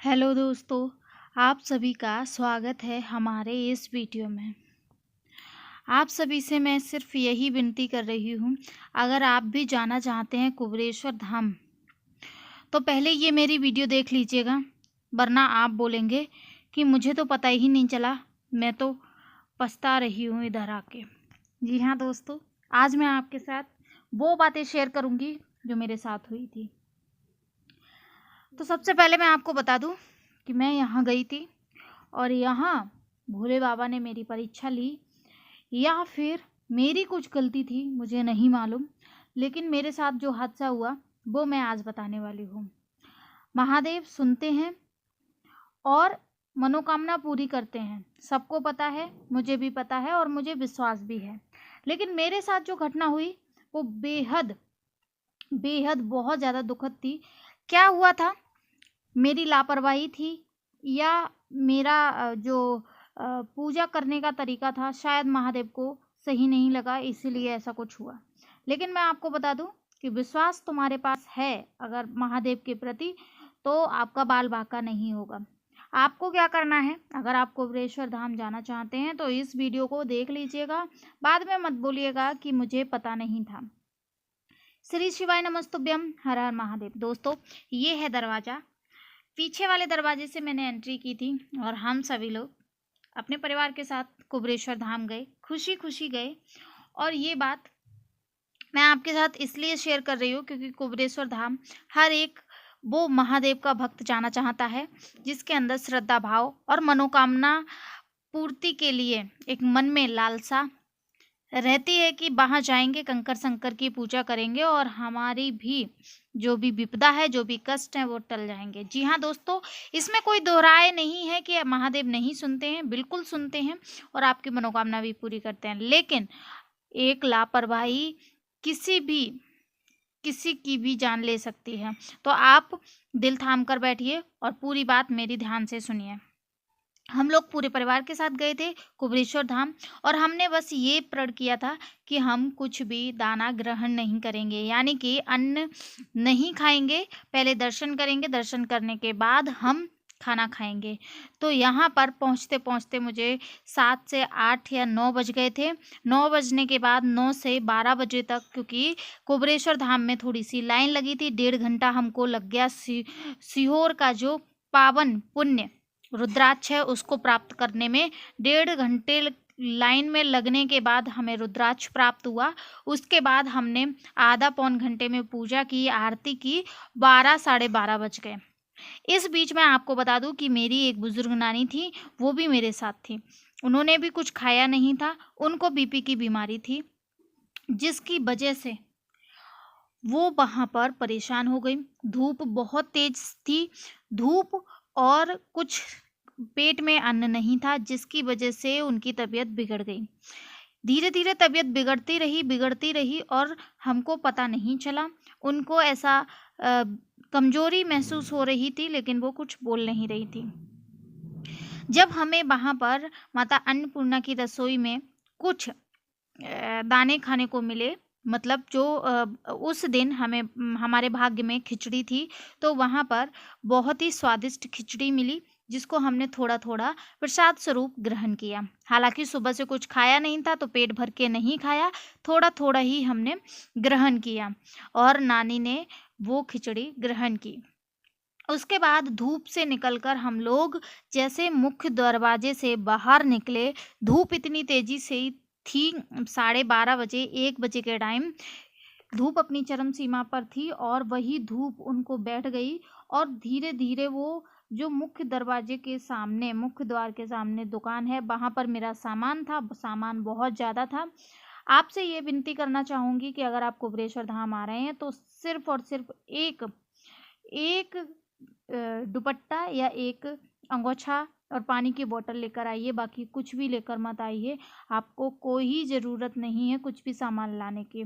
Hello दोस्तों, आप सभी का स्वागत है हमारे इस वीडियो में। आप सभी से मैं सिर्फ यही विनती कर रही हूँ, अगर आप भी जाना चाहते हैं कुबेरेश्वर धाम, तो पहले ये मेरी वीडियो देख लीजिएगा, वरना आप बोलेंगे कि मुझे तो पता ही नहीं चला, मैं तो पछता रही हूँ इधर आके। जी हाँ दोस्तों, आज मैं आपके साथ वो बातें शेयर करूँगी जो मेरे साथ हुई थी। तो सबसे पहले मैं आपको बता दूँ कि मैं यहाँ गई थी और यहाँ भोले बाबा ने मेरी परीक्षा ली, या फिर मेरी कुछ गलती थी मुझे नहीं मालूम, लेकिन मेरे साथ जो हादसा हुआ वो मैं आज बताने वाली हूँ। महादेव सुनते हैं और मनोकामना पूरी करते हैं, सबको पता है, मुझे भी पता है और मुझे विश्वास भी है। लेकिन मेरे साथ जो घटना हुई वो बेहद बेहद बहुत ज़्यादा दुखद थी। क्या हुआ था, मेरी लापरवाही थी या मेरा जो पूजा करने का तरीका था शायद महादेव को सही नहीं लगा, इसीलिए ऐसा कुछ हुआ। लेकिन मैं आपको बता दूं कि विश्वास तुम्हारे पास है अगर महादेव के प्रति, तो आपका बाल बांका नहीं होगा। आपको क्या करना है, अगर आप कुबेरेश्वर धाम जाना चाहते हैं तो इस वीडियो को देख लीजिएगा, बाद में मत बोलिएगा कि मुझे पता नहीं था। श्री शिवाय नमस्तुभ्यम, हर हर महादेव। दोस्तों, ये है दरवाज़ा। पीछे वाले दरवाजे से मैंने एंट्री की थी और हम सभी लोग अपने परिवार के साथ कुबेरेश्वर धाम गए, खुशी खुशी गए। और ये बात मैं आपके साथ इसलिए शेयर कर रही हूँ क्योंकि कुबेरेश्वर धाम हर एक वो महादेव का भक्त जाना चाहता है जिसके अंदर श्रद्धा भाव और मनोकामना पूर्ति के लिए एक मन में लालसा रहती है कि वहाँ जाएंगे, कंकर शंकर की पूजा करेंगे और हमारी भी जो भी विपदा है, जो भी कष्ट है वो टल जाएंगे। जी हाँ दोस्तों, इसमें कोई दोहराए नहीं है कि महादेव नहीं सुनते हैं, बिल्कुल सुनते हैं और आपकी मनोकामना भी पूरी करते हैं। लेकिन एक लापरवाही किसी की भी जान ले सकती है। तो आप दिल थाम कर बैठिए और पूरी बात मेरी ध्यान से सुनिए। हम लोग पूरे परिवार के साथ गए थे कुबेरेश्वर धाम और हमने बस ये प्रण किया था कि हम कुछ भी दाना ग्रहण नहीं करेंगे, यानी कि अन्न नहीं खाएंगे। पहले दर्शन करेंगे, दर्शन करने के बाद हम खाना खाएंगे। तो यहाँ पर पहुँचते पहुँचते मुझे 7 से 8 या 9 बज गए थे। 9 बजने के बाद 9 से 12 बजे तक, क्योंकि कुबेरेश्वर धाम में थोड़ी सी लाइन लगी थी, 1.5 घंटा हमको लग गया। सीहोर का जो पावन पुण्य रुद्राक्ष है उसको प्राप्त करने में 1.5 घंटे लाइन में लगने के बाद हमें रुद्राक्ष प्राप्त हुआ। उसके बाद हमने आधा पौन घंटे में पूजा की, आरती की, 12 साढ़े 12 बज गए। इस बीच मैं आपको बता दूं कि मेरी एक बुजुर्ग नानी थी, वो भी मेरे साथ थी। उन्होंने भी कुछ खाया नहीं था, उनको बीपी की बीमारी थी, जिसकी वजह से वो वहाँ पर परेशान हो गई। धूप बहुत तेज थी, धूप और कुछ पेट में अन्न नहीं था, जिसकी वजह से उनकी तबीयत बिगड़ गई। धीरे धीरे तबीयत बिगड़ती रही और हमको पता नहीं चला। उनको ऐसा कमजोरी महसूस हो रही थी, लेकिन वो कुछ बोल नहीं रही थी। जब हमें वहाँ पर माता अन्नपूर्णा की रसोई में कुछ दाने खाने को मिले, मतलब जो उस दिन हमें हमारे भाग्य में खिचड़ी थी, तो वहाँ पर बहुत ही स्वादिष्ट खिचड़ी मिली, जिसको हमने थोड़ा थोड़ा प्रसाद स्वरूप ग्रहण किया। हालांकि सुबह से कुछ खाया नहीं था तो पेट भर के नहीं खाया, थोड़ा थोड़ा ही हमने ग्रहण किया और नानी ने वो खिचड़ी ग्रहण की। उसके बाद धूप से निकलकर हम लोग जैसे मुख्य दरवाजे से बाहर निकले, धूप इतनी तेजी से थी, 12:30 बजे 1 बजे के टाइम धूप अपनी चरम सीमा पर थी और वही धूप उनको बैठ गई। और धीरे धीरे वो जो मुख्य दरवाजे के सामने, मुख्य द्वार के सामने दुकान है, वहाँ पर मेरा सामान था, सामान बहुत ज़्यादा था। आपसे ये विनती करना चाहूँगी कि अगर आप कुबेरेश्वर धाम आ रहे हैं तो सिर्फ और सिर्फ एक एक दुपट्टा या एक अंगोछा और पानी की बोतल लेकर आइए, बाकी कुछ भी लेकर मत आइए। आपको कोई ज़रूरत नहीं है कुछ भी सामान लाने की।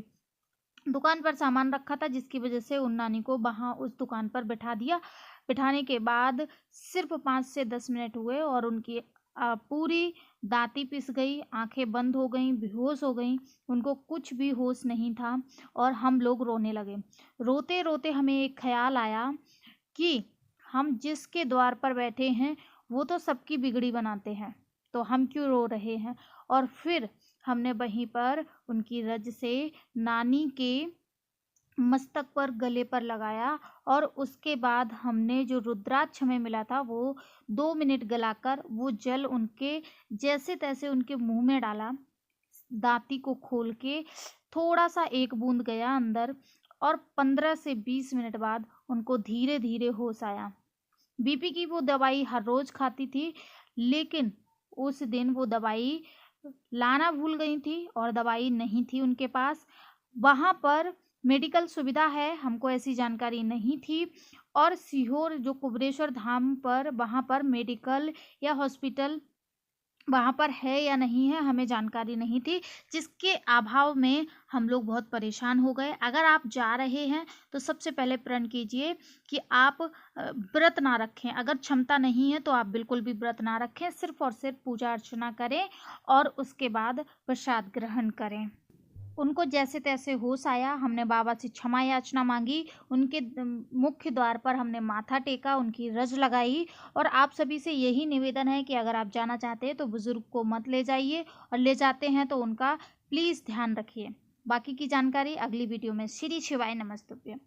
दुकान पर सामान रखा था, जिसकी वजह से उन नानी को वहाँ उस दुकान पर बिठा दिया। बिठाने के बाद सिर्फ 5 से 10 मिनट हुए और उनकी पूरी दाँती पिस गई, आंखें बंद हो गईं, बेहोश हो गईं, उनको कुछ भी होश नहीं था और हम लोग रोने लगे। रोते रोते हमें एक ख्याल आया कि हम जिसके द्वार पर बैठे हैं वो तो सबकी बिगड़ी बनाते हैं, तो हम क्यों रो रहे हैं। और फिर हमने वहीं पर उनकी रज से नानी के मस्तक पर, गले पर लगाया और उसके बाद हमने जो रुद्राक्ष हमें मिला था वो 2 मिनट गलाकर वो जल उनके जैसे तैसे उनके मुंह में डाला, दांती को खोल के थोड़ा सा एक बूंद गया अंदर, और 15 से 20 मिनट बाद उनको धीरे धीरे होश आया। बीपी की वो दवाई हर रोज खाती थी, लेकिन उस दिन वो दवाई लाना भूल गई थी और दवाई नहीं थी उनके पास। वहाँ पर मेडिकल सुविधा है, हमको ऐसी जानकारी नहीं थी। और सीहोर जो कुबरेश्वर धाम पर, वहाँ पर मेडिकल या हॉस्पिटल वहाँ पर है या नहीं है, हमें जानकारी नहीं थी, जिसके अभाव में हम लोग बहुत परेशान हो गए। अगर आप जा रहे हैं तो सबसे पहले प्रण कीजिए कि आप व्रत ना रखें। अगर क्षमता नहीं है तो आप बिल्कुल भी व्रत ना रखें, सिर्फ और सिर्फ पूजा अर्चना करें और उसके बाद प्रसाद ग्रहण करें। उनको जैसे तैसे होश आया, हमने बाबा से क्षमा याचना मांगी, उनके मुख्य द्वार पर हमने माथा टेका, उनकी रज लगाई। और आप सभी से यही निवेदन है कि अगर आप जाना चाहते हैं तो बुजुर्ग को मत ले जाइए, और ले जाते हैं तो उनका प्लीज़ ध्यान रखिए। बाकी की जानकारी अगली वीडियो में। श्री शिवाय नमस्तुभ्यं।